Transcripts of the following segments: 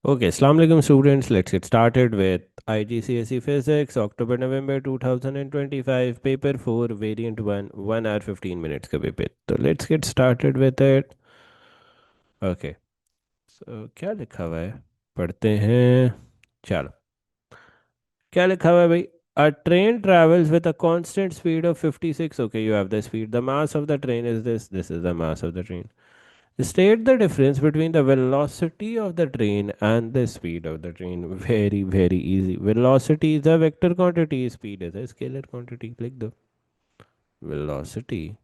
Okay, Assalamu alaikum students. Let's get started with IGCSE Physics, October November 2025, paper 4, variant 1, 1 hour 15 minutes का paper. तो let's get started with it. Okay, so क्या लिखा हुआ है पढ़ते हैं. चलो, क्या लिखा हुआ है भाई. A train travels with a constant speed of 56. Okay, you have the speed. The mass of the train is this. This is the mass of the train. State the difference between the velocity of the train and the speed of the train. Very, very easy. Velocity is a vector quantity, speed is a scalar quantity. Click the velocity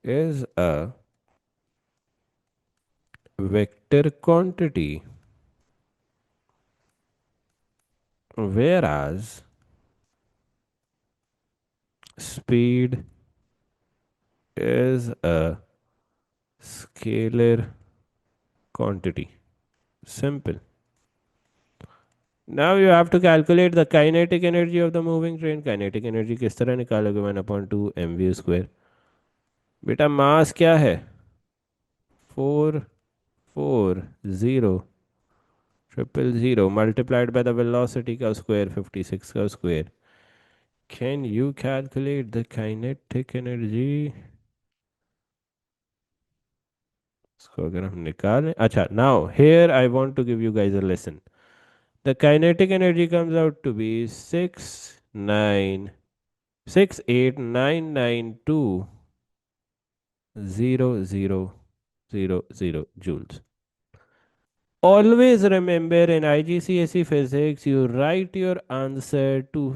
is a vector quantity, whereas speed is a scalar quantity. Simple. Now you have to calculate the kinetic energy of the moving train. Kinetic energy किस तरह निकालोगे 1/2 mv square. बेटा मास क्या है 440 multiplied by the velocity का square 56 का square. Can you calculate the kinetic energy? इसको अगर हम निकालें, अच्छा, now here I want to give you guys a lesson. The kinetic energy comes out to be 698,992,000 joules. Always remember in IGCSE physics, you write your answer to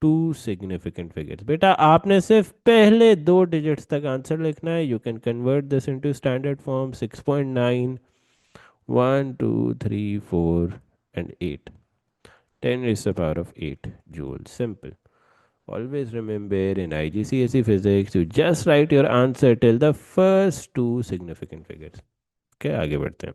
two significant figures. बेटा आपने सिर्फ पहले दो digits तक answer लिखना है. You can convert this into standard form 6.9, 1, 2, 3, 4, and 8. 10 is the power of 8 joules. Simple. Always remember in IGCSE physics, you just write your answer till the first two significant figures. Okay, आगे बढ़ते हैं.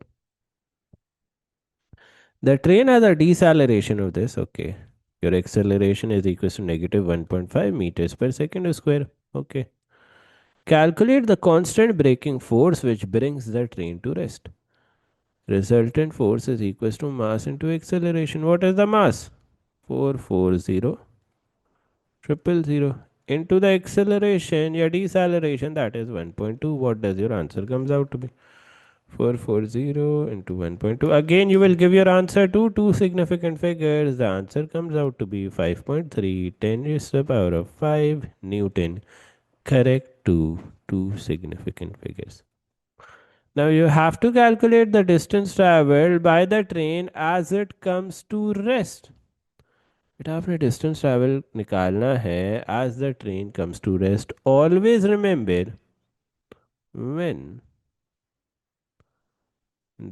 The train has a deceleration of this. Okay. Your acceleration is equal to negative 1.5 meters per second square. Okay. Calculate the constant braking force which brings the train to rest. Resultant force is equal to mass into acceleration. What is the mass? 440,000 into the acceleration, your deceleration, that is 1.2. What does your answer comes out to be? 440 into 1.2. Again, you will give your answer to two significant figures. The answer comes out to be 5.3. 10 is the power of 5 Newton. Correct to two significant figures. Now you have to calculate the distance traveled by the train as it comes to rest. बेटा आपने distance travel निकालना है as the train comes to rest. Always remember when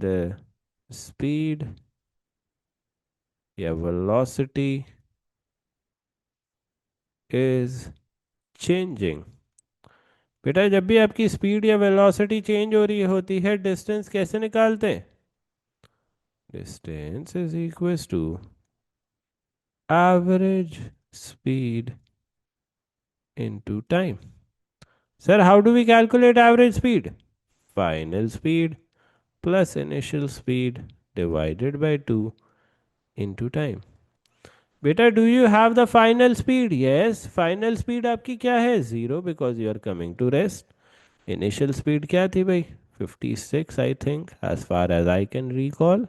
the speed या velocity is changing. बेटा जब भी आपकी speed या वेलोसिटी चेंज हो रही होती है, डिस्टेंस कैसे निकालते हैं? Distance is equal to average speed into time. Sir how do we calculate average speed? Final speed plus initial speed divided by 2 into time. बेटा do you have the final speed? Yes, final speed आपकी क्या है? 0, because you are coming to rest. Initial speed क्या थी भाई? 56 I think, as far as I can recall,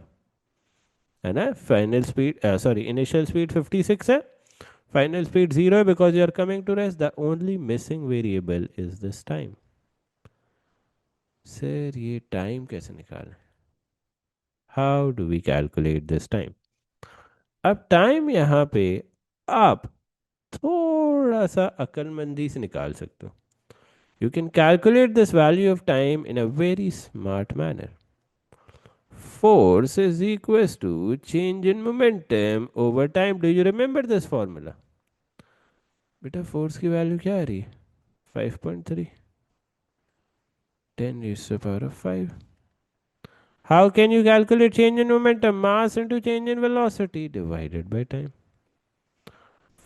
है ना. Final speed, sorry, initial speed 56 है. फाइनल स्पीड 0 है because you are coming to rest. The only missing variable is this time. Sir ये time कैसे निकालें? How do we calculate this time? अब time यहाँ पे आप थोड़ा सा अक्लमंदी से निकाल सकते हो. You can calculate this value of time in a very smart manner. Force is equals to change in momentum over time. Do you remember this formula? बेटा फोर्स की वैल्यू क्या आ रही है? 5.3. 10 raised to the power of 5. How can you calculate change in momentum? Mass into change in velocity divided by time.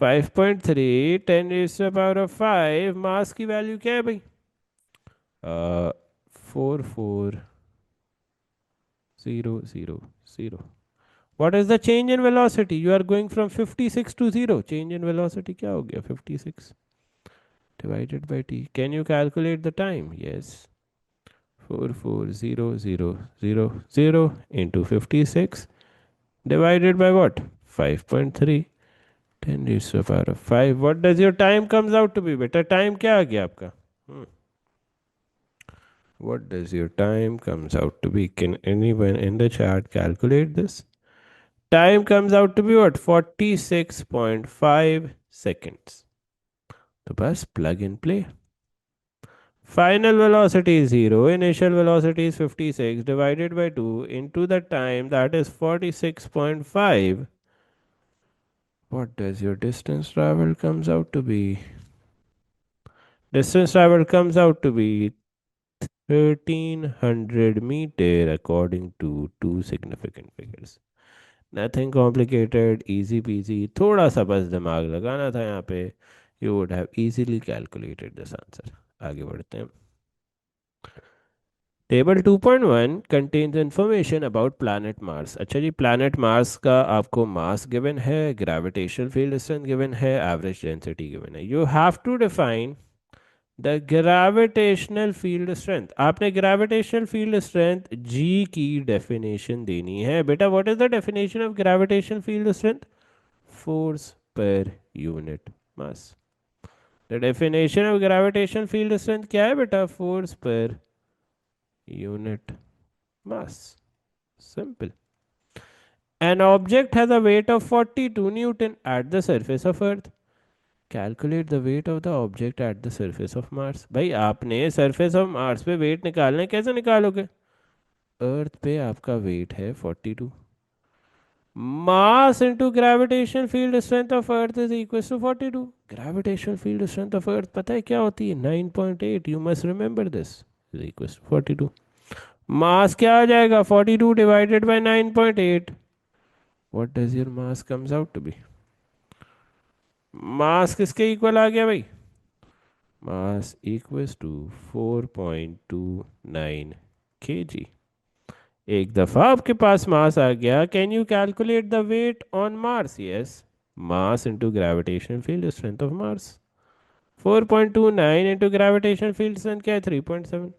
5.3, 10 raised to the power of 5. मास की value क्या है भाई? 44 0, 0, 0. What is the change in velocity? You are going from 56 to 0. Change in velocity क्या हो गया? 56 divided by t. Can you calculate the time? Yes. 440000 into 56 divided by what? 5.3. 10 raised to the power of 5. What does your time comes out to be? Beta time क्या आ गया आपका? What does your time comes out to be? Can anyone in the chat calculate this? Time comes out to be what? 46.5 seconds. So bus plug and play. Final velocity is 0. Initial velocity is 56 divided by 2 into the time, that is 46.5. What does your distance traveled comes out to be? Distance traveled comes out to be 1300 meter according to two significant figures. Nothing complicated, easy peasy. थोड़ा सा बस दिमाग लगाना था यहाँ पे. You would have easily calculated this answer. आगे बढ़ते हैं. Table 2.1 contains information about planet Mars. अच्छा जी, planet Mars का आपको mass given है, gravitational field strength given है, average density given है. You have to define the gravitational field strength. आपने gravitational field strength G की definition देनी है. बेटा, what is the definition of gravitational field strength? Force per unit mass. The definition of gravitational field strength क्या है बेटा? Force per unit mass. Simple. An object has a weight of 42 Newton at the surface of Earth. Calculate the weight of the object at the surface of Mars. भाई आपने surface of Mars पे weight निकालना है, कैसे निकालोगे? Earth पे आपका weight है 42. Mass into gravitational field strength of Earth is equals to 42. Gravitational field strength of Earth पता है क्या होती है? 9.8. You must remember this. Is equals to 42. मास क्या आ जाएगा? 42 divided by 9.8. What does your mass comes out to be? Mass किसके equal आ गया भाई? Mass equals to 4.29 kg. एक दफा आपके पास मास आ गया, can you calculate the weight on Mars? Yes. Mass into gravitational field strength of Mars. 4.29 into gravitational field strength क्या है? 3.7.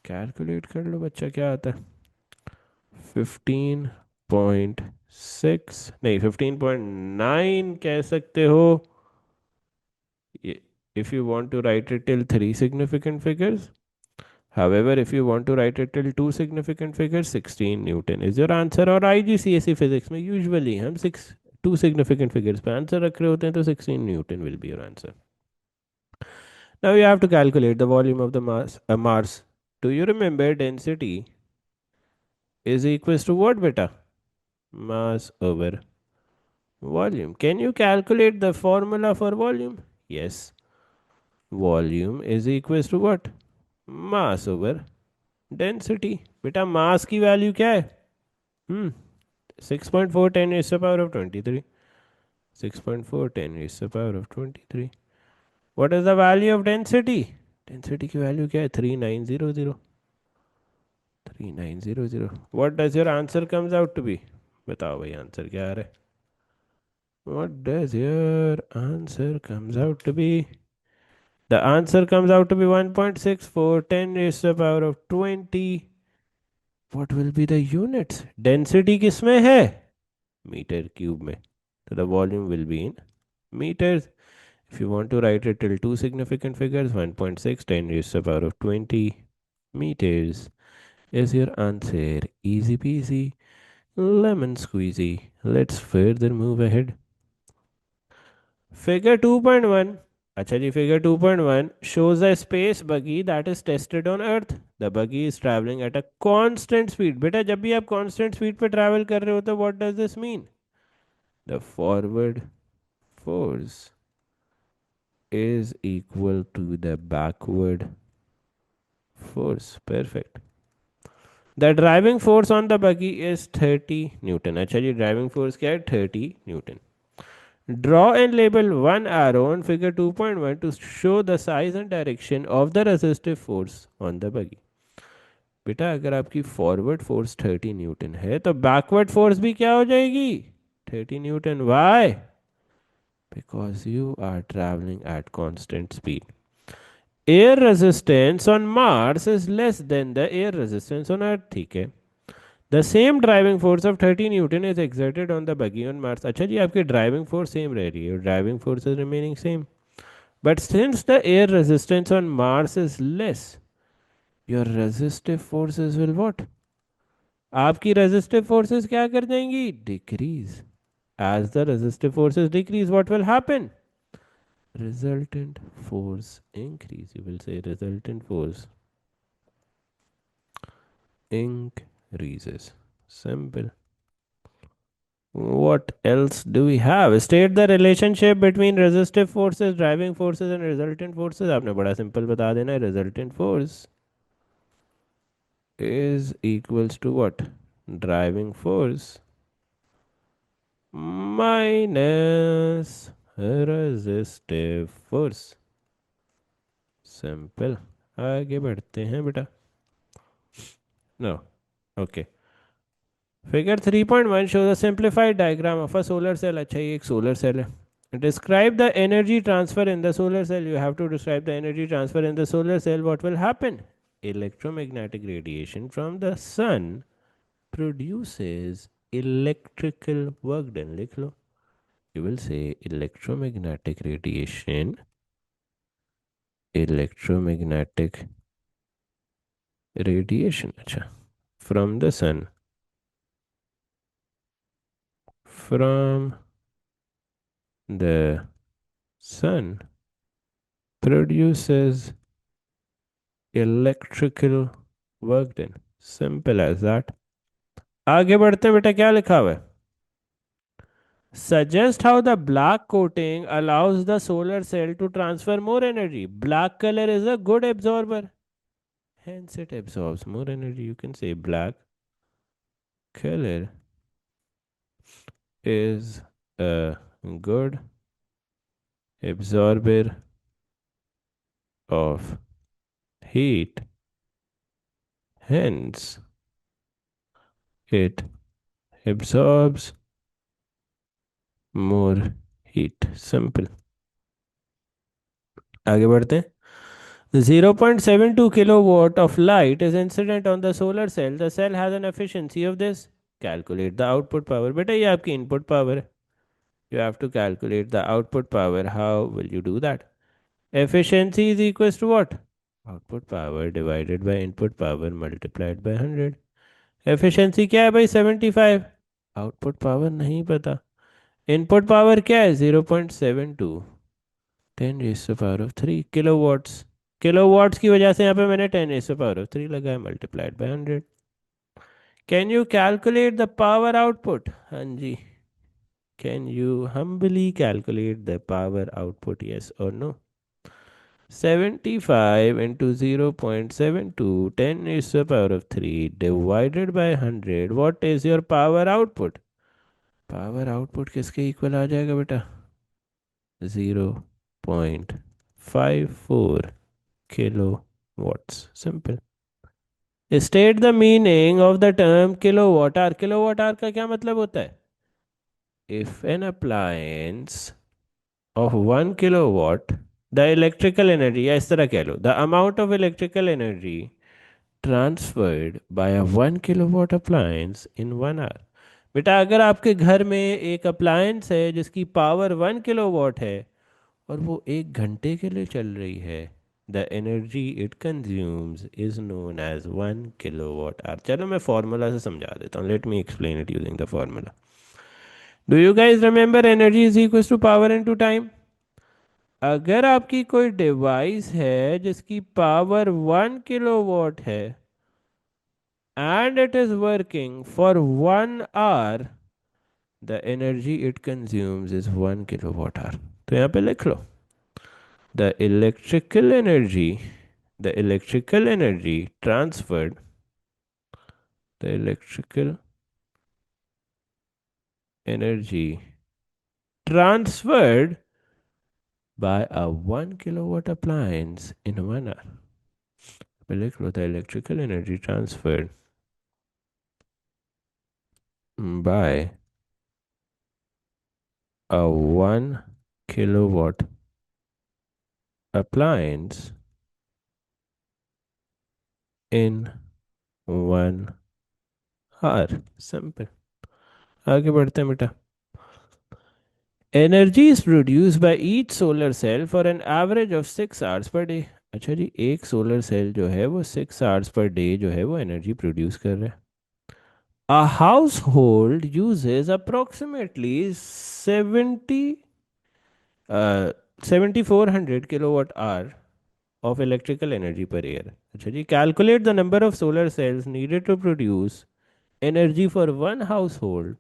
कैलकुलेट कर लो बच्चा, क्या आता है? 15.6 नहीं, 15.9 कह सकते हो. If you want to write it till three significant figures. However, if you want to write it till two significant figures, 16 Newton is your answer. और IGCSE physics में usually हम two significant figures पे answer रख रहे होते हैं, तो 16 Newton will be your answer. Now you have to calculate the volume of the Mars. Do you remember density is equals to what beta? Mass over volume. Can you calculate the formula for volume? Yes. Volume is equals to what? Mass over density. बेटा mass की value क्या है? 6.410 is the power of 23. 6.410 is the power of 23. What is the value of density? Density की value क्या है? 3900. 3900. What does your answer comes out to be? बताओ भाई answer क्या आ रहा है? What does your answer comes out to be? The answer comes out to be 1.64. 10 raised to the power of 20. What will be the units? Density किसमें है? Meter cube में. So the volume will be in meters. If you want to write it till two significant figures, 1.6, 10 raised to the power of 20 meters is your answer. Easy peasy, lemon squeezy. Let's further move ahead. Figure 2.1. अच्छा जी, figure 2.1 shows a space buggy that is tested on earth. The buggy is traveling at a constant speed. बेटा जब भी आप constant speed पे travel कर रहे हो तो what does this mean? The forward force is equal to the backward force. Perfect. The driving force on the buggy is 30 Newton. अच्छा जी, driving force क्या है? 30 Newton. Draw and label one arrow on figure 2.1 to show the size and direction of the resistive force on the buggy. बेटा अगर आपकी forward force 30 Newton है तो backward force भी क्या हो जाएगी? 30 newton. Why? Because you are travelling at constant speed. Air resistance on Mars is less than the air resistance on earth, ठीक है। The same driving force of 30 newton is exerted on the buggy on Mars. अच्छा जी, आपकी driving force same रह रही है, driving force is remaining same, but since the air resistance on Mars is less, your resistive forces will what? आपकी resistive forces क्या कर जाएंगी? Decrease. As the resistive forces decrease, what will happen? Resultant force increase. You will say resultant force increases. Simple. What else do we have? State the relationship between resistive forces, driving forces and resultant forces. आपने बड़ा simple बता देना है. Resultant force is equals to what? Driving force minus resistive force. Simple. आगे बढ़ते हैं बेटा. No. Okay. Figure 3.1 shows a simplified diagram of a solar cell. अच्छा ये एक solar cell है. Describe the energy transfer in the solar cell. You have to describe the energy transfer in the solar cell. What will happen? Electromagnetic radiation from the sun produces electrical work done. लिख लो. You will say electromagnetic radiation. अच्छा. From the sun. From the sun produces electrical work done. Simple as that. आगे बढ़ते हैं बेटा, क्या लिखा हुआ है? Suggest how the black coating allows the solar cell to transfer more energy. Black color is a good absorber, hence it absorbs more energy. You can say black color is a good absorber of heat, hence it absorbs more heat. Simple. आगे बढ़ते हैं. 0.72 kilowatt of light is incident on the solar cell. The cell has an efficiency of this. Calculate the output power. बेटा ये आपकी input power है. You have to calculate the output power. How will you do that? Efficiency is equals to what? Output power divided by input power multiplied by 100. Efficiency क्या है भाई? 75. Output power नहीं पता. Input power क्या है? 0.72. 10 raised to the power of 3 kilowatts. Kilowatts की वजह से यहाँ पे मैंने 10 raised to the power of 3 लगाया, multiplied by 100. Can you calculate the power output? हाँ जी. Can you humbly calculate the power output? Yes or no? 75 into 0.72, 10 raised to the power of 3 divided by 100. What is your power output? Power output किसके equal आ जाएगा बेटा? 0.54 kilowatts. Simple. State the meaning of the term kilowatt hour. Kilowatt hour का क्या मतलब होता है? If an appliance of 1 kilowatt, the electrical energy, या इस तरह कह लो, the amount of electrical energy transferred by a 1 kilowatt appliance in 1 hour. बेटा अगर आपके घर में एक अप्लायंस है जिसकी पावर 1 किलोवाट है और वो 1 घंटे के लिए चल रही है, the energy it consumes is known as 1 kilowatt hour. चलो मैं फॉर्मूला से समझा देता हूँ. Let me explain it using the formula. Do you guys remember energy is equal to power into time? अगर आपकी कोई डिवाइस है जिसकी पावर 1 किलोवाट है and it is working for 1 hour, the energy it consumes is 1 kilowatt hour. तो यहाँ पे लिख लो the electrical energy, the electrical energy transferred, the electrical energy transferred by a 1 kilowatt appliance in 1 hour. लिख लो था electrical energy transferred by a 1 kilowatt appliance in 1 hour. Simple. आगे बढ़ते हैं बेटा. Energy is produced by each solar cell for an average of 6 hours per day. अच्छा जी, एक solar cell जो है वो 6 hours पर डे जो है वो एनर्जी प्रोड्यूस कर रहा है. A household uses approximately 7400 kilowatt hour of electrical energy per year. अच्छा जी, calculate the number of solar cells needed to produce energy for one household.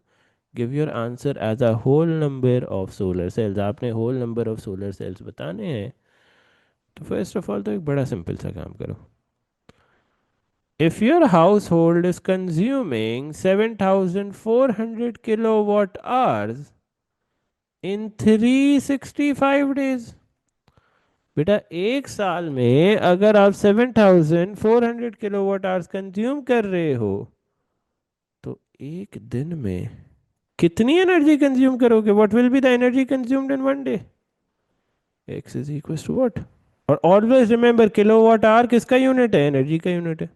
Give your answer as a whole number of solar cells. आपने whole number of solar cells बताने हैं. तो first of all तो एक बड़ा simple सा काम करो. If your household is consuming 7400 kilowatt hours in 365 days, बेटा एक साल में अगर आप 7400 किलोवाट आवर्स कंज्यूम कर रहे हो तो एक दिन में कितनी एनर्जी कंज्यूम करोगे? What will be the energy consumed in 1 day? X is equal to what? और ऑलवेज रिमेंबर किलोवाट आवर किसका यूनिट है? एनर्जी का यूनिट है.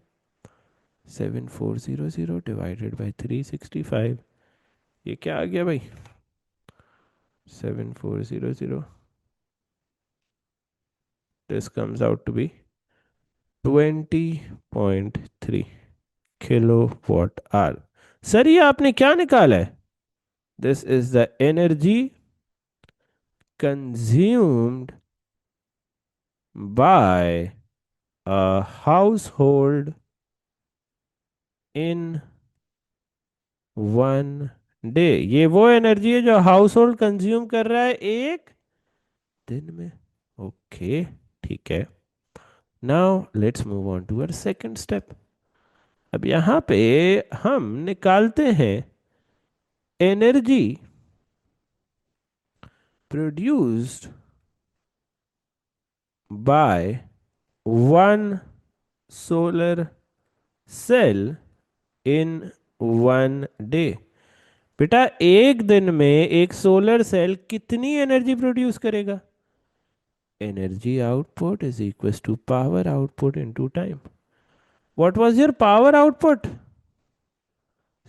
7400 डिवाइडेड बाई 365. ये क्या आ गया भाई? 7400, this comes out to be 20.3 kilo watt hour. Sir ये आपने क्या निकाला है? This is the energy consumed by a house in 1 day. ये वो एनर्जी है जो हाउस होल्ड कंज्यूम कर रहा है एक दिन में. ओके, ठीक है. Now let's move on to our second step. अब यहां पे हम निकालते हैं energy produced by one solar cell in 1 day. बेटा एक दिन में एक सोलर सेल कितनी एनर्जी प्रोड्यूस करेगा? Energy output is equal to power output into time. What was your power output?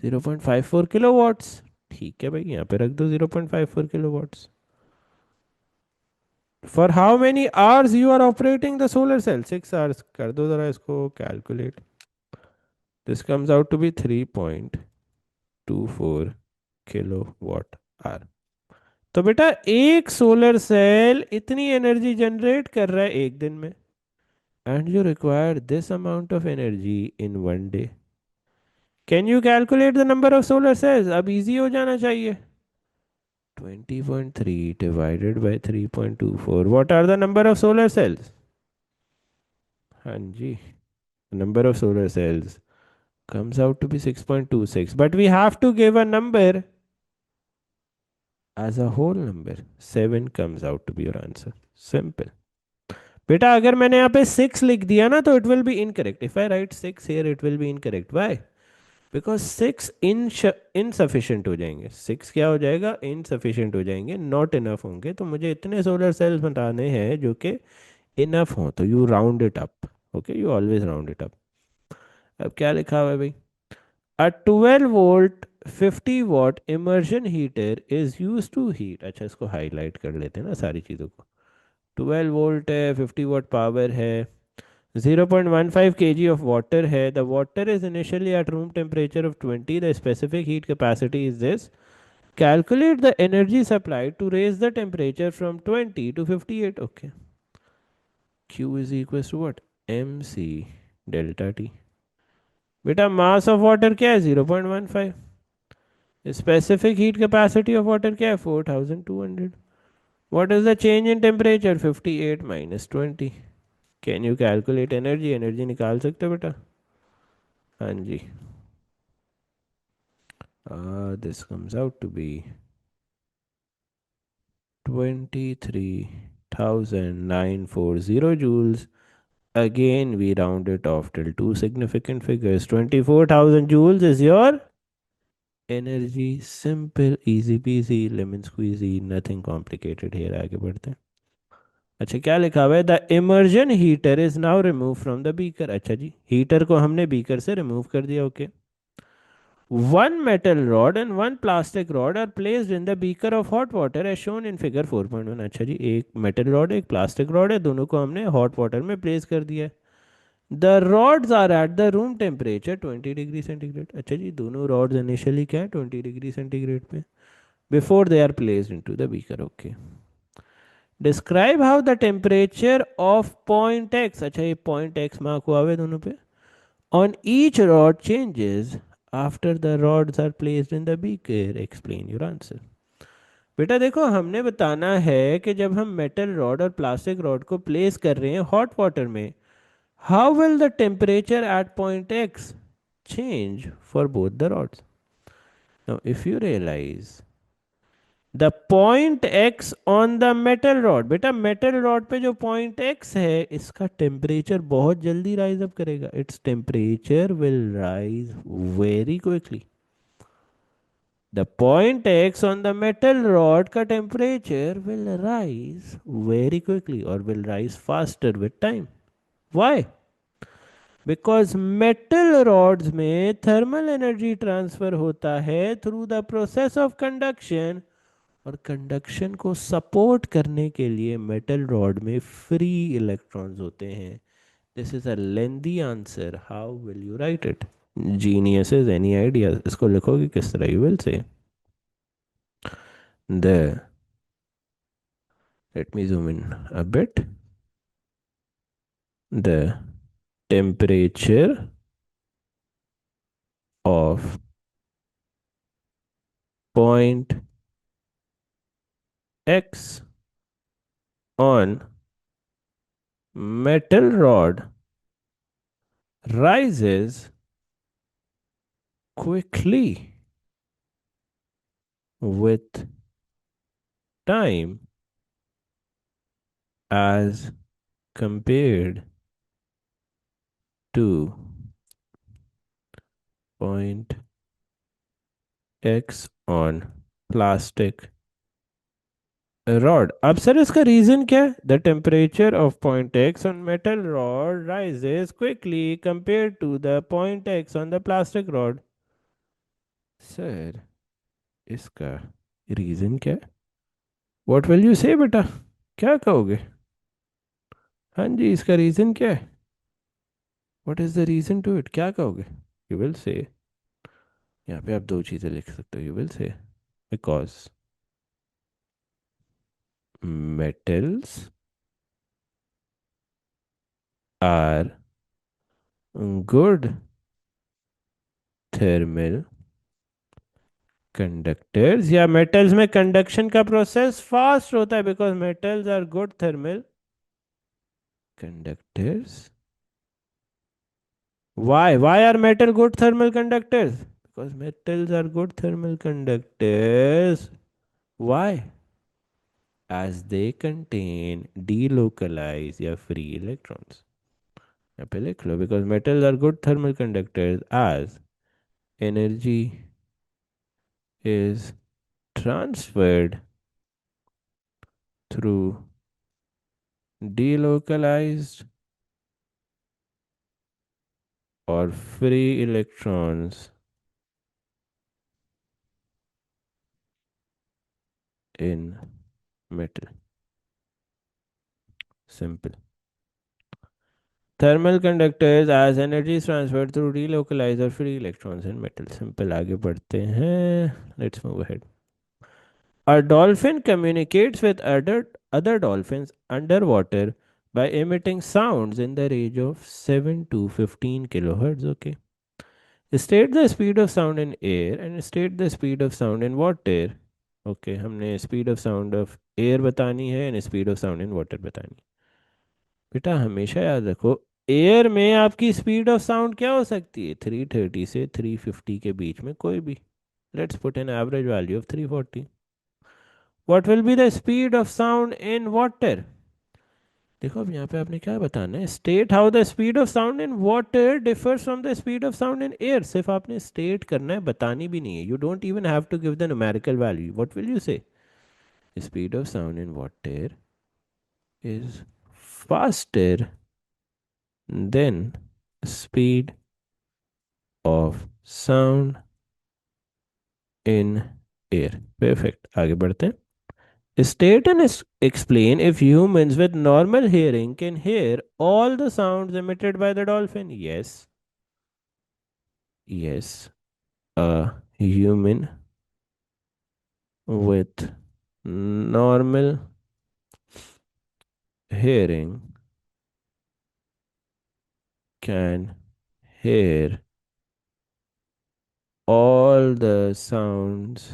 0.54 kilowatts. ठीक है भाई, यहाँ पे रख दो 0.54 kilowatts. For how many hours you are operating the solar cell? 6 hours. कर दो जरा इसको calculate. This comes out to be 3.24 kilo watt hour. तो बेटा एक सोलर सेल इतनी एनर्जी जनरेट कर रहा है एक दिन में. And you require this amount of energy in 1 day. Can you calculate the number of solar cells? अब इजी हो जाना चाहिए. 20.3 divided by 3.24. What are the number of solar cells? हाँ जी, number of solar cells comes out to be 6.26, but we have to give a number as a whole number. 7 comes out to be your answer. Simple. बेटा अगर मैंने यहाँ पे 6 लिख दिया ना तो it will be incorrect. If I right 6 here it will be incorrect. Why? Because 6 insufficient हो जाएंगे. 6 क्या हो जाएगा? इनसफिशियंट हो जाएंगे, नॉट इनफ होंगे. तो मुझे इतने सोलर सेल्स बनाने हैं जो कि इनफ हो. तो you round it up. Okay, you always round it up. अब क्या लिखा हुआ है भाई? A 12 volt 50 watt immersion heater is used to heat. अच्छा, इसको हाईलाइट कर लेते हैं ना सारी चीज़ों को. 12 वोल्ट है, 50 watt पावर है, 0.15 kg of water है. The water is initially at room temperature of 20. The specific heat capacity is this. Calculate the energy supplied to raise the temperature from 20 to 58. Okay. Q is equals to what? MC delta T. बेटा mass of water क्या है? 0.15. Specific heat capacity of water क्या है? 4200. What is the change in temperature? 58 minus 20. Can you calculate energy? Energy निकाल सकते हो बेटा? हाँ जी. This comes out to be 23,940 joules Again, we round it off till two significant figures. 24,000 joules is your energy. Simple, easy peasy, lemon squeezy, nothing complicated here. आगे बढ़ते हैं. अच्छा क्या लिखा हुआ है? The immersion heater is now remove from the beaker. अच्छा जी, heater को हमने बीकर से रिमूव कर दिया. Okay. One metal rod and one plastic rod are placed in the beaker of hot water as shown in figure 4.1. अच्छा जी, एक metal rod एक plastic rod है, दोनों को हमने हॉट वाटर में प्लेस कर दिया है. The rods are at the room temperature 20 degree centigrade. अच्छा जी, दोनों रॉड्स इनिशियली क्या है, 20 डिग्री सेंटीग्रेड पे, before they are placed into the beaker. Okay. Describe how the temperature of point x. अच्छा, ये पॉइंट एक्स मार्क हुआ हुआ है दोनों पे. On each rod changes after the rods are placed in the beaker. Explain your answer. बेटा देखो, हमने बताना है कि जब हम मेटल रॉड और प्लास्टिक रॉड को प्लेस कर रहे हैं हॉट वाटर में, how will the temperature at point x change for both the rods. Now if you realise the point x on the metal rod, बेटा मेटल रॉड पे जो point x है इसका टेम्परेचर बहुत जल्दी राइज अप करेगा. Its temperature will rise very quickly. The point x on the metal rod का temperature will rise very quickly और will rise faster with time. Why? Because metal rods में thermal energy transfer होता है through the process of conduction, और conduction को support करने के लिए मेटल रॉड में फ्री इलेक्ट्रॉन्स होते हैं. This is a lengthy answer. How will you right it? Genius. Any idea इसको लिखोगे किस तरह? You will say the, let me zoom in a bit. The temperature of point X on metal rod rises quickly with time as compared to point X on plastic rod. अब sir इसका reason क्या है? The temperature of point x on metal rod rises quickly compare to the point x on the plastic rod. Sir इसका reason क्या है? What will you से बेटा? क्या कहोगे? हाँ जी, इसका रीजन क्या है? What is the reason to it? क्या कहोगे? यू विल से, यहाँ पे आप दो चीजें लिख सकते हो. You will say because metals are good thermal conductors, या metals में कंडक्शन का प्रोसेस फास्ट होता है because metals are good thermal conductors. Why are metal good thermal conductors? Because metals are good thermal conductors. Why? As they contain delocalized या free electrons. यहाँ पे लिख लो, because metals are good thermal conductors as energy is transferred through delocalized or free electrons in metal. Simple. Thermal conductors as energy is transferred through delocalized or free electrons in metal. Simple. आगे बढ़ते हैं. Let's move ahead. A dolphin communicates with other dolphins underwater by emitting sounds in the range of 7 to 15 kilohertz. Okay. State the speed of sound in air and state the speed of sound in water. Okay, हमने speed of sound of air बतानी है and speed of sound in water बतानी. बेटा हमेशा याद रखो, air में आपकी स्पीड ऑफ साउंड क्या हो सकती है? 330 से 350 के बीच में कोई भी. Let's put an average value of 340. What will be the speed of sound in water? देखो अब यहाँ पे आपने क्या बताना है, state how the speed of sound in water differs from the speed of sound in air. सिर्फ आपने स्टेट करना है, बतानी भी नहीं है। You don't even have to give the numerical value. What will you say? Speed of sound in water is faster than speed of sound in air. Perfect. आगे बढ़ते हैं। State and explain if humans with normal hearing can hear all the sounds emitted by the dolphin. Yes. Yes. A human with normal hearing can hear all the sounds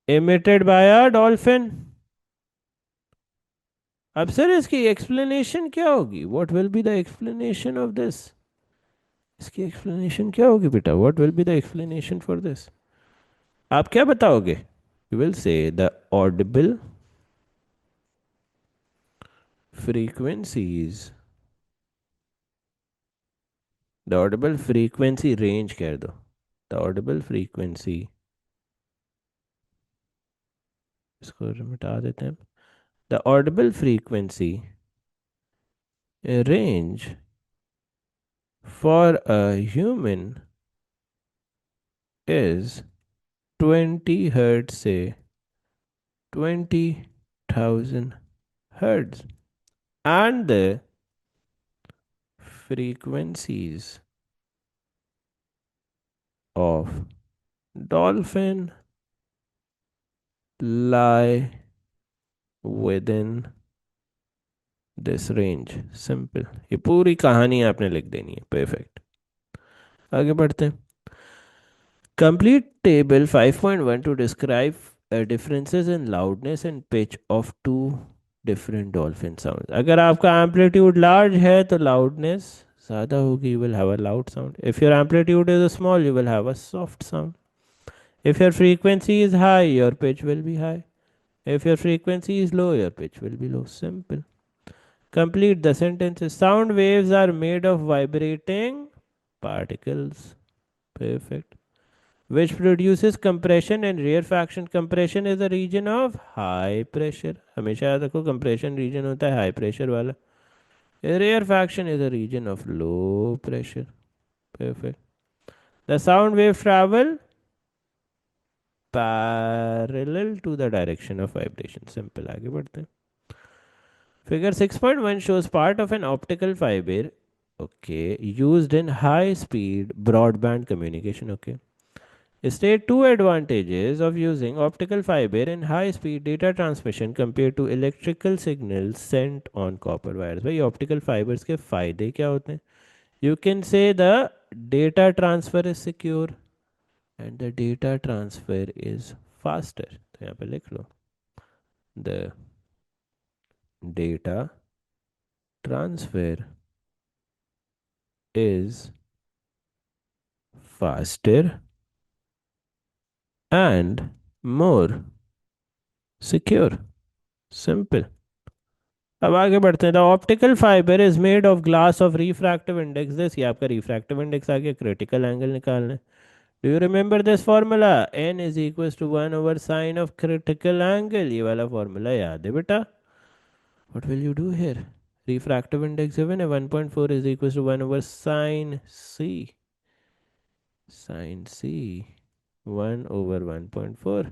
emitted by a dolphin. अब sir इसकी explanation क्या होगी? What will be the explanation of this? इसकी explanation क्या होगी बेटा? What will be the explanation for this? आप क्या बताओगे? You will say the Audible frequencies, the Audible frequency range कह दो, द ऑडिबल फ्रीक्वेंसी, इसको मिटा देते हैं। The Audible frequency range for a human is 20 hertz से 20,000 hertz, and the frequencies of dolphin lie within this range. Simple. ये पूरी कहानी आपने लिख देनी है। परफेक्ट। आगे बढ़ते हैं। Complete table 5.1 to describe differences in loudness and pitch of two different dolphin sounds. अगर आपका amplitude large है तो loudness ज़्यादा होगी, you will have a loud sound. If your amplitude is small, you will have a soft sound. If your frequency is high, your pitch will be high. If your frequency is low, your pitch will be low. Simple. Complete the sentences. Sound waves are made of vibrating particles. Perfect. Which produces compression and rarefaction. Compression is a region of high pressure. हमेशा याद रखो compression region होता है high pressure वाला. Rarefaction is a region of low pressure. Perfect. The sound wave travel parallel to the direction of vibration. Simple. आगे बढ़ते हैं. Figure 6.1 shows part of an optical fiber, okay, used in high speed broadband communication. Okay. State two advantages of using optical fiber in high speed data transmission compared to electrical signals sent on copper wires. भाई optical fibers के फायदे क्या होते हैं? You can say the data transfer is secure and the data transfer is faster. तो यहाँ पे लिख लो, the data transfer is faster and more secure. Simple. अब आगे बढ़ते हैं। The optical fibre is made of glass of refractive index this, ये आपका रिफ्रैक्टिव इंडेक्स आ गया, क्रिटिकल एंगल निकालना है। Do you remember this formula? N is equal to 1/sin of critical angle. ये वाला फॉर्मूला याद है बेटा? What will you do here? Refractive index given है 1.4 is equal to 1/sin c, sin c 1/1.4.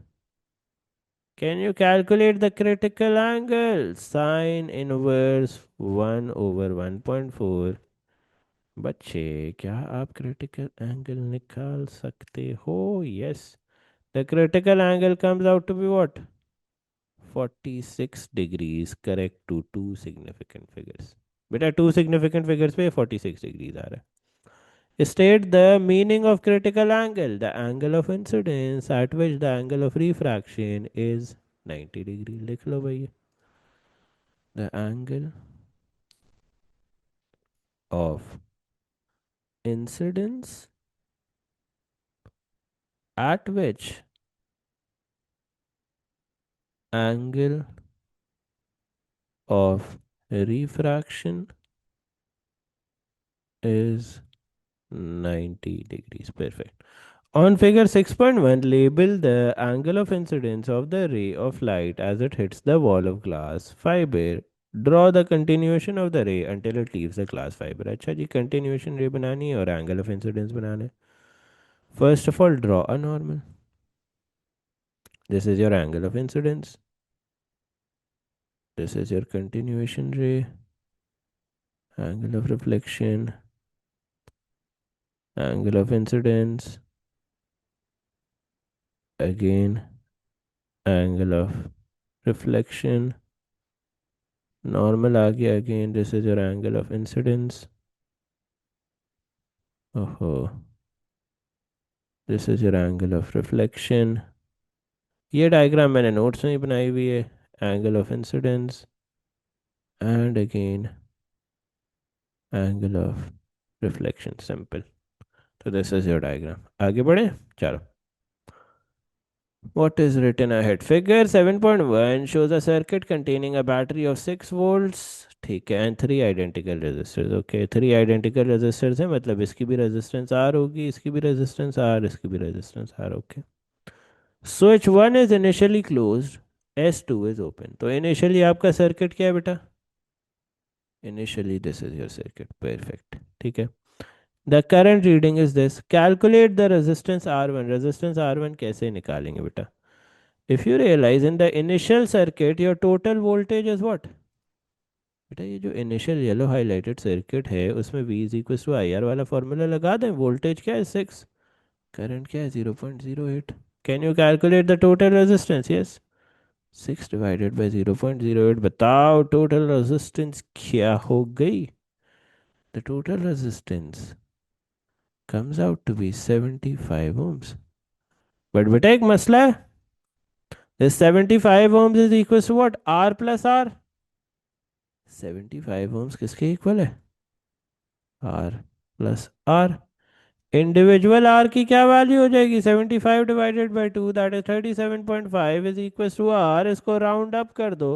Can you calculate the critical angle? Sine inverse 1/1.4. बच्चे क्या आप critical angle निकाल सकते हो? Yes, the critical angle comes out to be what? 46 degrees. Correct to two significant figures. बेटा two significant figures पे 46 degrees आ रहा है। State the meaning of critical angle. The angle of incidence at which the angle of refraction is 90 degree. लिख लो भैया। The angle of incidence at which angle of refraction is 90 degrees. Perfect. On figure 6.1, label the angle of incidence of the ray of light as it hits the wall of glass fiber. Draw the continuation of the ray until it leaves the glass fiber. अच्छा जी, continuation ray बनानी है और angle of incidence बनाना है. First of all, draw a normal. This is your angle of incidence. This is your continuation ray. Angle of reflection. Angle of incidence. Again, angle of reflection. Normal आ गया. Again, this is your angle of incidence. Oh, this is your angle of reflection. ये diagram मैंने notes में ही बनाई हुई है. Angle of incidence and again angle of reflection. Simple. So this is your diagram. आगे बढ़े. चलो. What is written ahead? Figure 7.1 shows a circuit containing a battery of 6 volts. ठीक है. And 3 identical resistors. Okay. 3 identical resistors है. मतलब इसकी भी resistance R होगी. इसकी भी resistance R. इसकी भी resistance R. Okay. Switch 1 is initially closed. S2 is open. तो initially आपका circuit क्या है बेटा? Initially this is your circuit. Perfect. ठीक है. The current reading is this. Calculate the resistance R1. Resistance R1 कैसे निकालेंगे बेटा? If you realize in the initial circuit your total voltage is what? बेटा ये जो initial yellow highlighted circuit है उसमें V is equals to IR वाला formula लगा दें. वोल्टेज क्या है 6, करंट क्या है 0.08. Can you calculate the total resistance? Yes. 6 divided by 0.08. बताओ total resistance क्या हो गई? The total resistance comes out to be 75 ohms. But बेटा एक मसला है. This 75 ohms is equals to what? R plus R. 75 ohms किसके इक्वल है? R plus R. Individual R की क्या वैल्यू हो जाएगी? 75 divided by 2 that is 37.5 is equal to R. इसको राउंड अप कर दो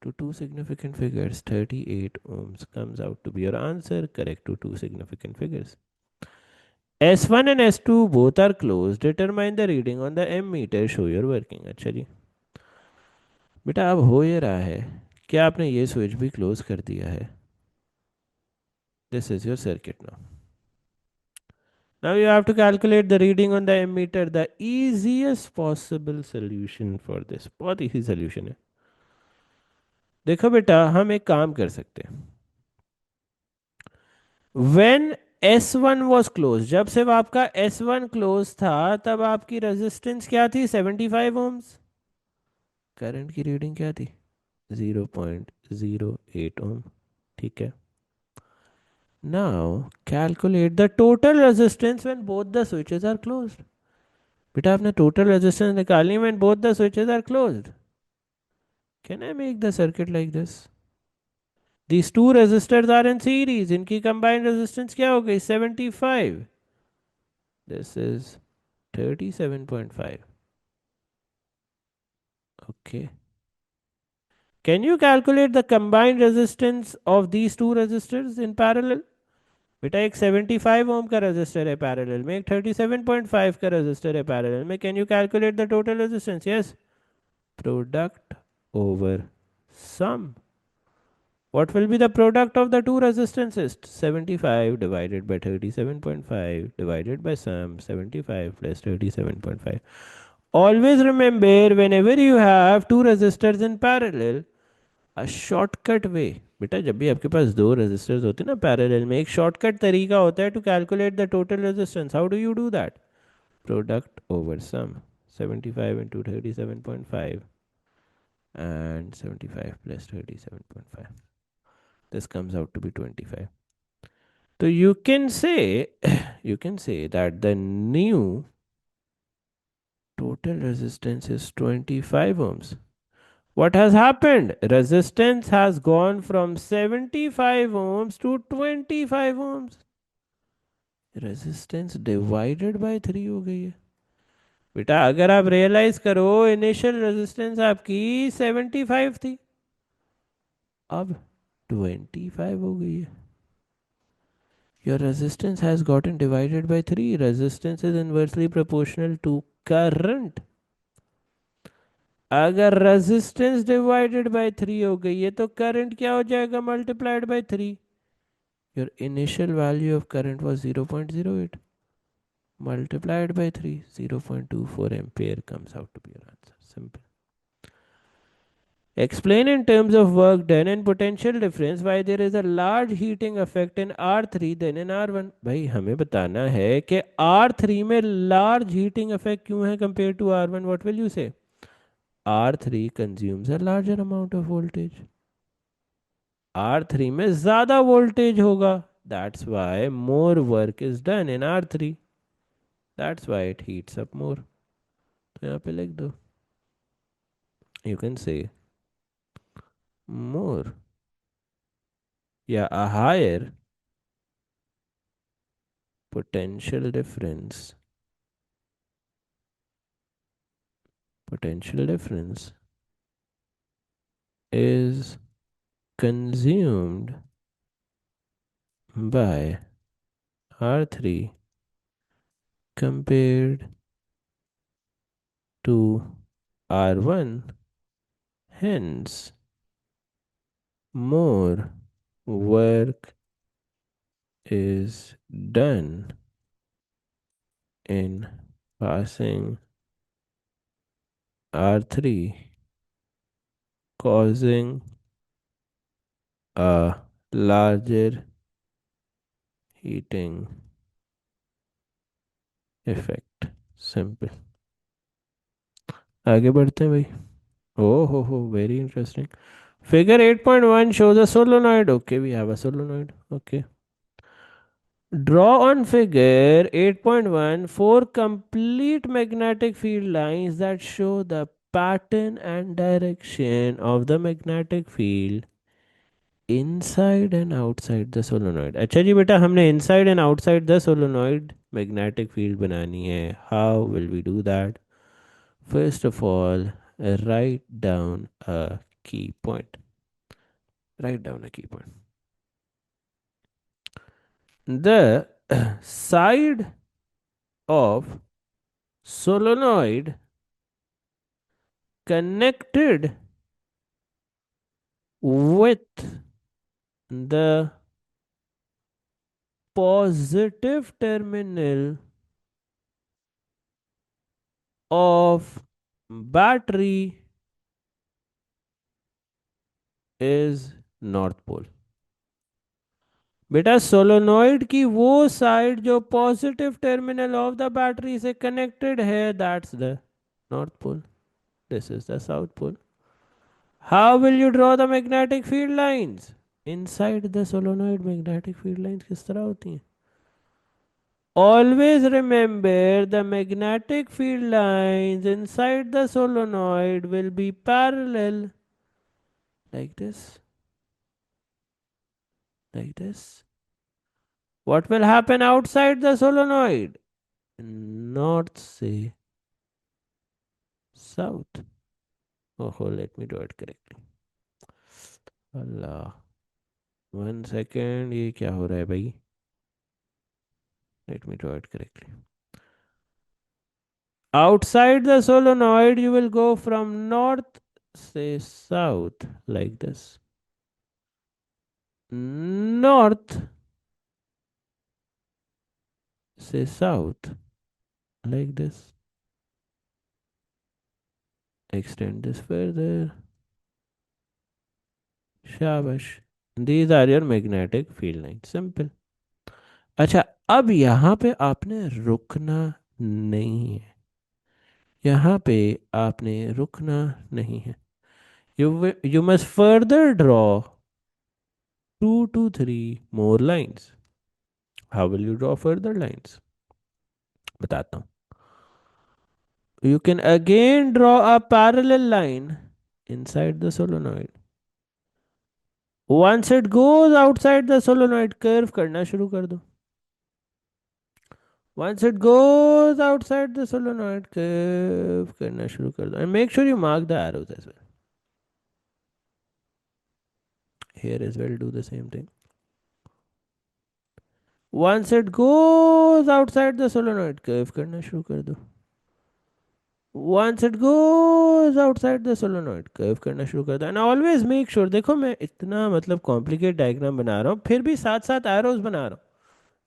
to two significant figures. 38 ohms comes out to be your answer. Correct to two significant figures. S1 and S2 both are closed. Determine the reading on the M meter. Show your working. अच्छा जी बेटा अब हो ये रहा है कि आपने ये स्विच भी क्लोज कर दिया है. This is your circuit now. Now you have to calculate the reading on the ammeter. The easiest possible solution for this. बहुत easy solution है. देखो बेटा हम एक काम कर सकते हैं. When S1 was closed, जब से आपका S1 close था तब आपकी रेजिस्टेंस क्या थी? 75 ohms. करंट की रीडिंग क्या थी? 0.08 ohm. ठीक है. Now calculate the total resistance when both the switches are closed. बेटा आपने total resistance निकालनी when both the switches are closed. Can I make the circuit like this? These two resistors are in series. इनकी combined resistance क्या हो गई? 75. This is 37.5. Okay. Can you calculate the combined resistance of these two resistors in parallel? बेटा एक 75 ओम का resistor है parallel में, एक 37.5 का रेजिस्टर है पैरेलल में. Can you calculate the total resistance? Yes. Product over sum. What will be the product of the two resistances? 75 divided by 37.5 divided by sum 75 plus 37.5. Always remember whenever you have two resistors in parallel, a shortcut way. बेटा जब भी आपके पास दो resistors होते हैं ना parallel में, एक शॉर्टकट तरीका होता है to calculate the total resistance. How do you do that? Product over sum 75 into 37.5 and 75 plus 37.5. This comes out to be 25. So you can say that the new total resistance is 25 ohms. What has happened? Resistance has gone from 75 ohms to 25 ohms. Resistance divided by 3 हो गई है. बेटा अगर आप realise करो initial resistance आपकी 75 थी. अब 25 हो गई है. Your resistance has gotten divided by 3. Resistance is inversely proportional to current. अगर रेजिस्टेंस डिवाइडेड बाय 3 हो गई है तो करंट क्या हो जाएगा multiplied by 3. Your initial value of current was 0.08 multiplied by 3, 0.24 ampere comes out to be your answer. Simple. Explain in terms of work done and potential difference why there is a large heating effect in R3 than in R1. भाई हमें बताना है कि R3 में large heating effect क्यों है compared to R1. What will you say? R3 consumes a larger amount of voltage. R3 में ज़्यादा voltage होगा. That's why more work is done in R3. That's why it heats up more. तो यहाँ पे लिख दो. You can say more. Yeah, a higher potential difference. Potential difference is consumed by R3 compared to R1. Hence, more work is done in passing R3, causing a larger heating effect. Simple. आगे बढ़ते हैं भाई. Oh, very interesting. Figure 8.1 shows a solenoid. Okay, we have a solenoid. Okay. Draw on figure 8.1 four complete magnetic field lines that show the pattern and direction of the magnetic field inside and outside the solenoid. अच्छा जी बेटा हमने inside and outside the solenoid magnetic field बनानी है. How will we do that? First of all, write down a key point. Write down a key point. The side of solenoid connected with the positive terminal of battery is north pole. बेटा solenoid की वो side जो positive terminal of the battery से connected है that's the north pole. This is the south pole. How will you draw the magnetic field lines inside the solenoid. Magnetic field lines किस तरह होती हैं? Always remember the magnetic field lines inside the solenoid will be parallel like this. Like this. What will happen outside the solenoid? North say south. Oh, let me do it correctly. Allah. 1 second. ये क्या हो रहा है भाई? Let me do it correctly. Outside the solenoid, you will go from north, say south, like this. North, say south, like this. Extend this further. Shabash. These are your magnetic field lines. Simple. अच्छा अब यहाँ पे आपने रुकना नहीं है. यहाँ पे आपने रुकना नहीं है. You must further draw 2 to 3 more lines. How will you draw further lines? बताता हूँ. You can again draw a parallel line inside the solenoid. Once it goes outside the solenoid, curve करना शुरू कर दो. Once it goes outside the solenoid, curve करना शुरू कर दो. And make sure you mark the arrows as well. here as well do the same thing. Once it goes outside the solenoid, curve करना शुरू कर दो. Once it goes outside the solenoid, curve करना शुरू कर दो. And always make sure, देखो मैं इतना मतलब कॉम्प्लिकेट डायग्राम बना रहा हूँ, फिर भी साथ साथ एरोज बना रहा हूँ.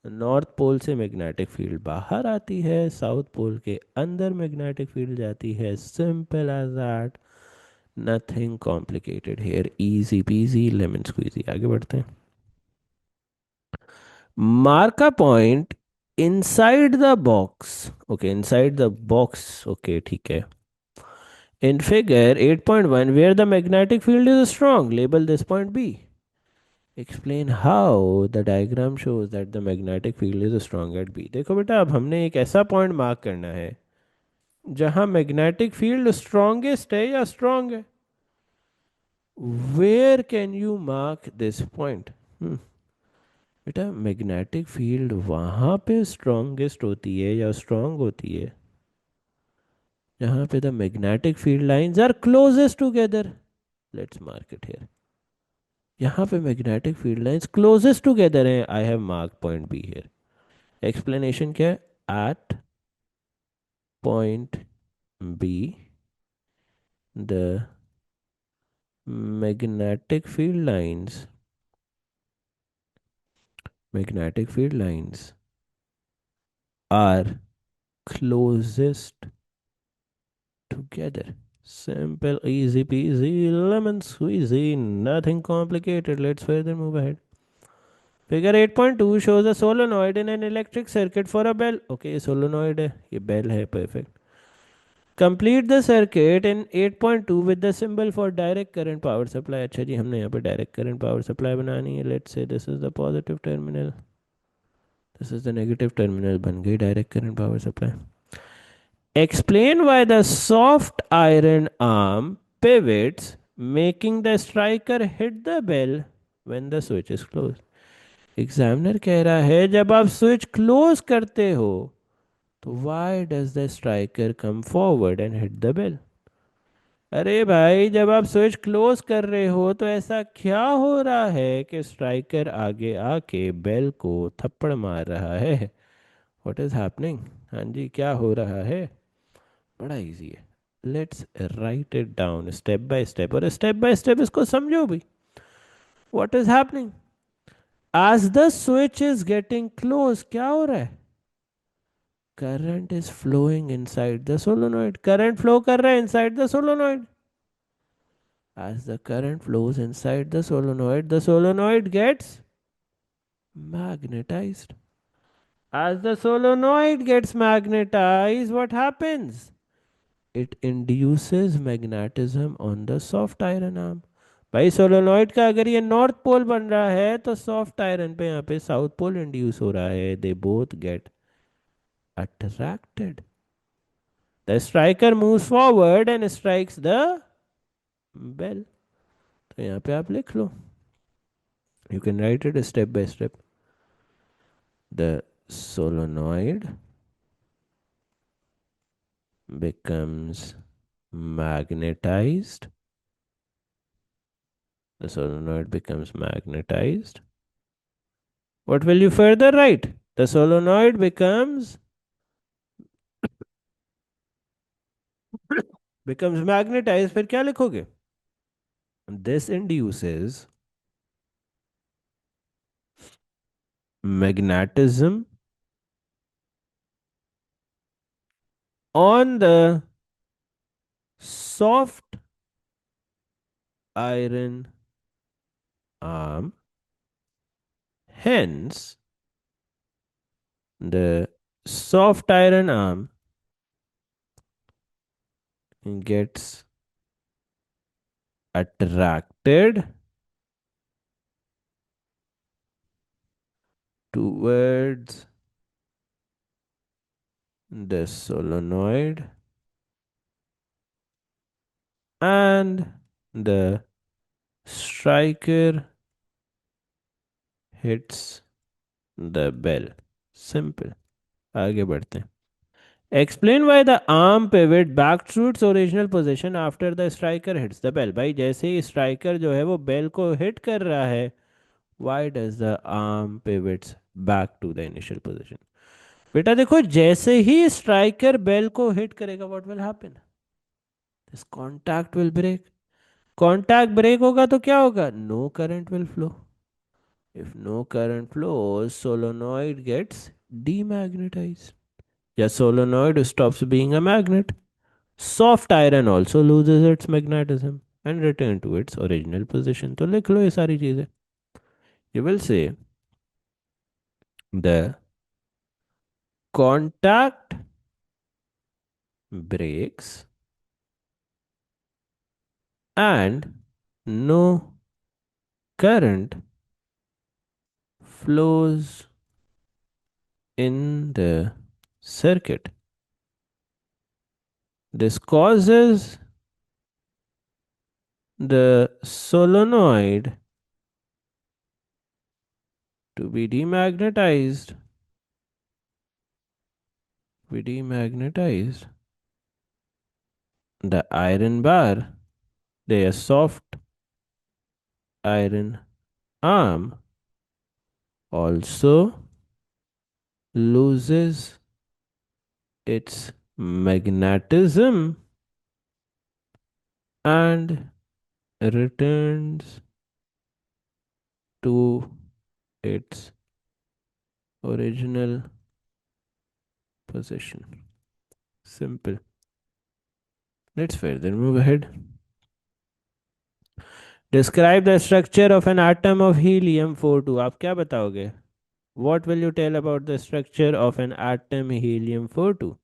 नॉर्थ पोल से मैग्नेटिक फील्ड बाहर आती है, साउथ पोल के अंदर मैग्नेटिक फील्ड जाती है. Simple as that. Nothing complicated here. Easy peasy lemon squeezy. आगे बढ़ते हैं. Mark a point inside the box. Okay, inside the box. Okay, ठीक है. In figure 8.1, where the magnetic field is strong, label this point B. Explain how the diagram shows that the magnetic field is strong at B. देखो बेटा, अब हमने एक ऐसा point mark करना है जहां मैग्नेटिक फील्ड स्ट्रॉन्गेस्ट है या स्ट्रॉन्ग है. Where can you mark this point? बेटा, मैग्नेटिक फील्ड वहां पे स्ट्रॉन्गेस्ट होती है या स्ट्रॉन्ग होती है जहां पे the magnetic field lines are closest together. Let's mark it here. यहाँ पे magnetic field lines closest together हैं. I have mark point B here. Explanation क्या है? At point B the magnetic field lines are closest together. Simple, easy peasy, lemon squeezy, nothing complicated. Let's further move ahead. Figure 8.2 shows a solenoid in an electric circuit for a bell. Okay, ये solenoid है, ये bell है. Perfect. Complete the circuit in 8.2 with the symbol for direct current power supply. अच्छा जी, हमने यहाँ पे direct current power supply बनानी है. Let's say this is the positive terminal, this is the negative terminal. बन गई direct current power supply. Explain why the soft iron arm pivots, making the striker hit the bell when the switch is closed. Examiner कह रहा है जब आप switch close करते हो तो why does the striker come forward and hit the bell. अरे भाई, जब आप स्विच क्लोज कर रहे हो तो ऐसा क्या हो रहा है कि स्ट्राइकर आगे आके बेल को थप्पड़ मार रहा है? What is happening? हाँ जी, क्या हो रहा है? बड़ा इजी है. Let's write it down step by step, और स्टेप बाय स्टेप इसको समझो भी. What is happening? As the switch is getting close, क्या हो रहा है? Current is flowing inside the solenoid. Current flow कर रहा है inside the solenoid. As the current flows inside the solenoid gets magnetized. As the solenoid gets magnetized, what happens? It induces magnetism on the soft iron arm. भाई, solenoid का अगर ये north pole बन रहा है तो सॉफ्ट आयरन पे यहाँ पे साउथ पोल इंड्यूस हो रहा है. They both get attracted. The striker moves forward and strikes the bell. तो यहाँ पे आप लिख लो. You can write it step by step. The solenoid becomes magnetized. The solenoid becomes magnetized. What will you further write? The solenoid becomes magnetized. फिर क्या लिखोगे? This induces magnetism on the soft iron arm. Hence, the soft iron arm gets attracted towards the solenoid and the striker hits the bell. Simple. आगे बढ़ते हैं. Explain why the arm pivot back to its original position after the striker hits the bell. भाई जैसे ही striker जो है वो bell को hit कर रहा है, why does the arm pivots back to the initial position? बेटा देखो, जैसे ही स्ट्राइकर बेल को हिट करेगा, what will happen? This contact will break. Contact break होगा तो क्या होगा? No current will flow. If no current flows, solenoid gets demagnetized. Yeah, solenoid stops being a magnet. Soft iron also loses its magnetism and return to its original position. तो लिख लो ये सारी चीजें. You will say the contact breaks and no current flows in the circuit. This causes the solenoid to be demagnetized. The iron bar, the soft iron arm, also loses its magnetism and returns to its original position. Simple. Let's further move ahead. Describe the structure of an atom of helium 42. आप क्या बताओगे? What will you tell about the structure of an atom helium 42?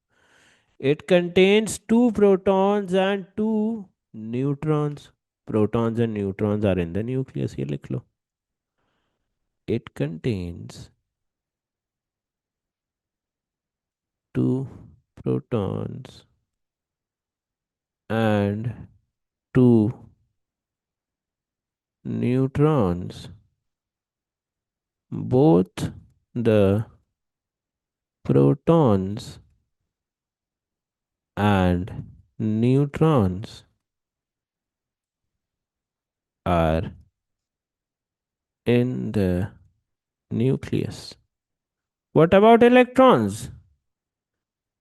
It contains two protons and two neutrons. Protons and neutrons are in the nucleus. ये लिख लो. It contains two protons and two neutrons. Both the protons and neutrons are in the nucleus. What about electrons?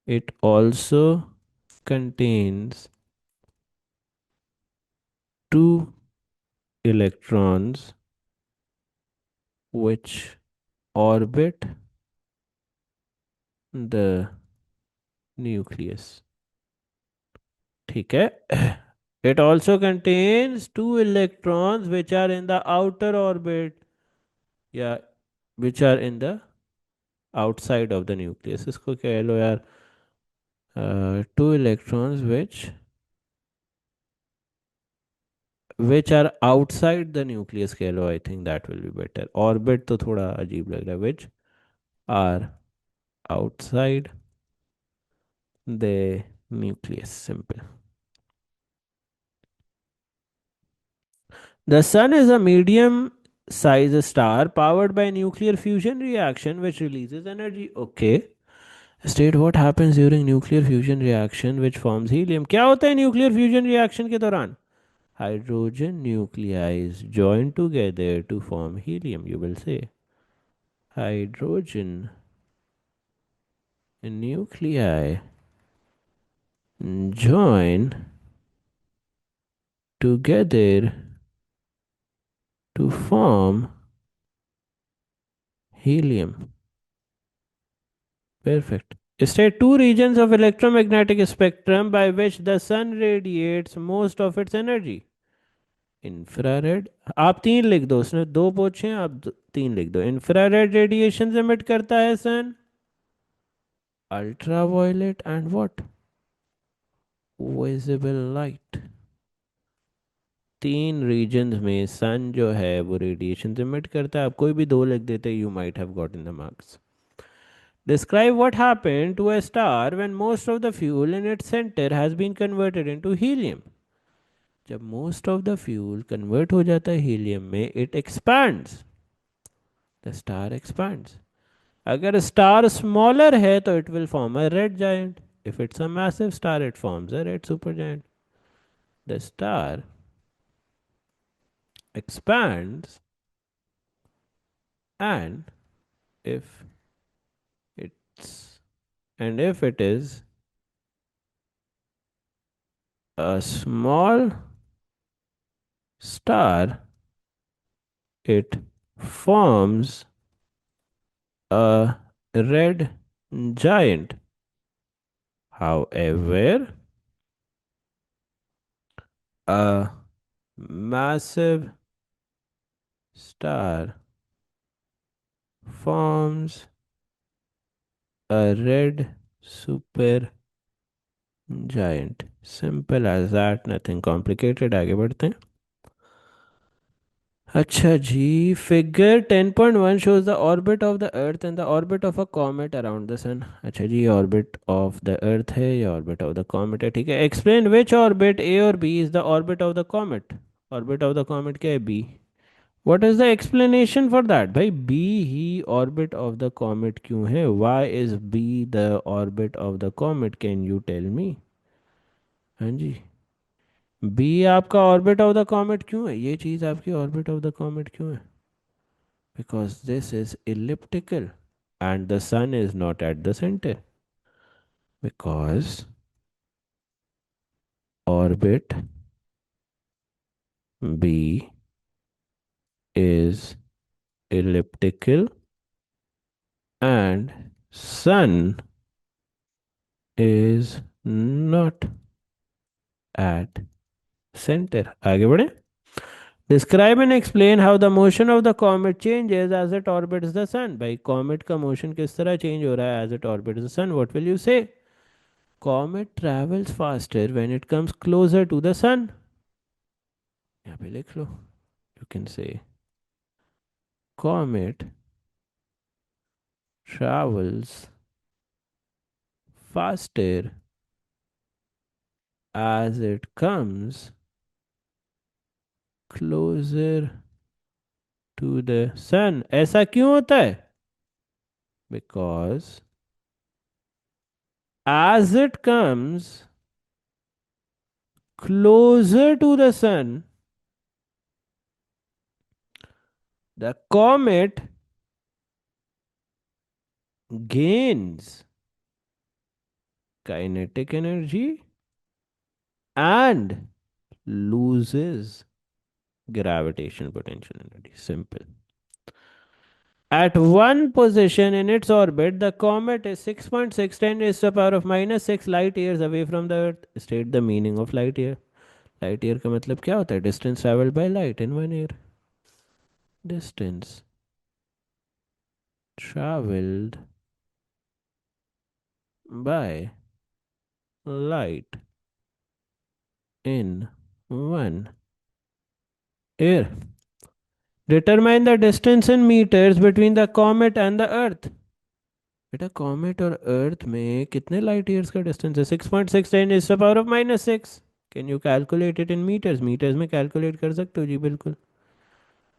It also contains two electrons which orbit the nucleus. ठीक है. It also contains two electrons which are in the outer orbit. Yeah, which are in the outside of the nucleus. इसको कह लो यार, two electrons which are outside the nucleus कह लो. I think that will be better. Orbit तो थोड़ा अजीब लग रहा है. Which are outside the nucleus. Simple. The sun is a medium size star powered by nuclear fusion reaction which releases energy. Okay. State what happens during nuclear fusion reaction which forms helium. क्या होता है nuclear fusion reaction के दौरान? Hydrogen nuclei join together to form helium. You will say hydrogen nuclei join together to form helium. Perfect. State two regions of electromagnetic spectrum by which the sun radiates most of its energy. Infrared. आप तीन लिख दो, उसने दो पूछे हैं, आप तीन लिख दो. इंफ्रारेड रेडिएशन से एमिट करता है sun. Ultraviolet and what? Visible light. तीन रीजन्स में सन जो है वो रेडिएशन से एमिट करता है. आप कोई भी दो लिख देते, you might have got in the marks. Describe what happened to a star when most of the fuel in its center has been converted into helium. जब most of the fuel convert हो जाता है helium में, it expands. The star expands. अगर star smaller है तो it will form a red giant. If it's a massive star, it forms a red supergiant. The star expands, and if it's if it is a small star, it forms a red giant. However, a massive star forms a red super giant. Simple as that, nothing complicated. आगे बढ़ते हैं. अच्छा जी, figure 10.1 shows the orbit of the earth and the orbit of a comet around the sun. अच्छा जी, orbit of the earth है या orbit of the comet है, ठीक है. Explain which orbit, A or B, is the orbit of the comet. Orbit of the comet क्या है? B. What is the explanation for that? भाई B he orbit of the comet क्यों है? Why is B the orbit of the comet? Can you tell me? हाँ जी, B आपका orbit of the comet क्यों है? ये चीज़ आपकी orbit of the comet क्यों है? Because this is elliptical and the sun is not at the center. Because orbit B is elliptical and sun is not at center. आगे बढ़े. Describe and explain how the motion of the comet changes as it orbits the sun. भाई comet का motion किस तरह change हो रहा है as it orbits the sun? What will you say? Comet travels faster when it comes closer to the sun. यहाँ पे लिख लो. You can say comet travels faster as it comes closer to the sun. ऐसा क्यों होता है? Because as it comes closer to the sun, the comet gains kinetic energy and loses gravitational potential energy. Simple. At one position in its orbit, the comet is 6.610 raised to the power of minus 6 light years away from the Earth. State the meaning of light year. Light year का मतलब क्या होता है? Distance traveled by light in 1 year. Distance traveled by light in 1 year. Determine the distance in meters between the comet and the Earth. बेटा comet और अर्थ में कितने light years का डिस्टेंस है? 6.610 is the power of minus 6. Can you calculate it in metres? Metres में calculate कर सकते हो जी, बिल्कुल.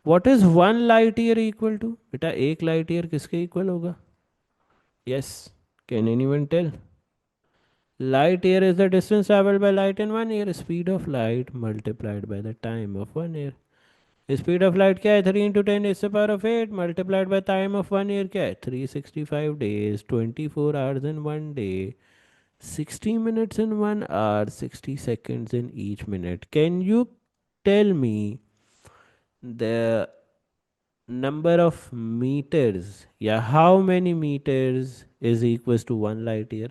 What is 1 light year equal to? बेटा 1 लाइट ईयर किसके इक्वल होगा? Yes, can anyone tell? Light year is the distance travelled by light in 1 year. Speed of light multiplied by the time of 1 year. Speed of light क्या है? 3 × 10 is the power of 8 multiplied by time of 1 year क्या है? 365 days, 24 hours in 1 day, 60 minutes in 1 hour, 60 seconds in each minute. Can you tell me the number of meters? Yeah, how many meters is equals to 1 light year?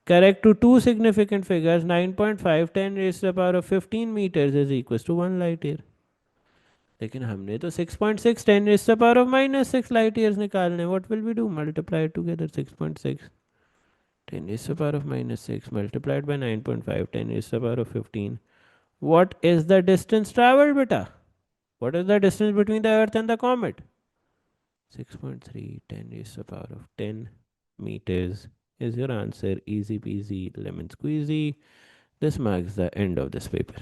Correct to two significant figures. 9.5, 10 raised to the power of 15 meters is equals to 1 light year. लेकिन हमने तो 6.6 10 raised to the power of minus 6 light years निकालने. What will we do? Multiply it together. 6.6 10 raised to the power of minus 6 multiplied by 9.5 10 raised to the power of 15. What is the distance traveled, beta? What is the distance between the Earth and the comet? 6.3 10 raised to the power of 10 meters is your answer. Easy peasy lemon squeezy. This marks the end of this paper.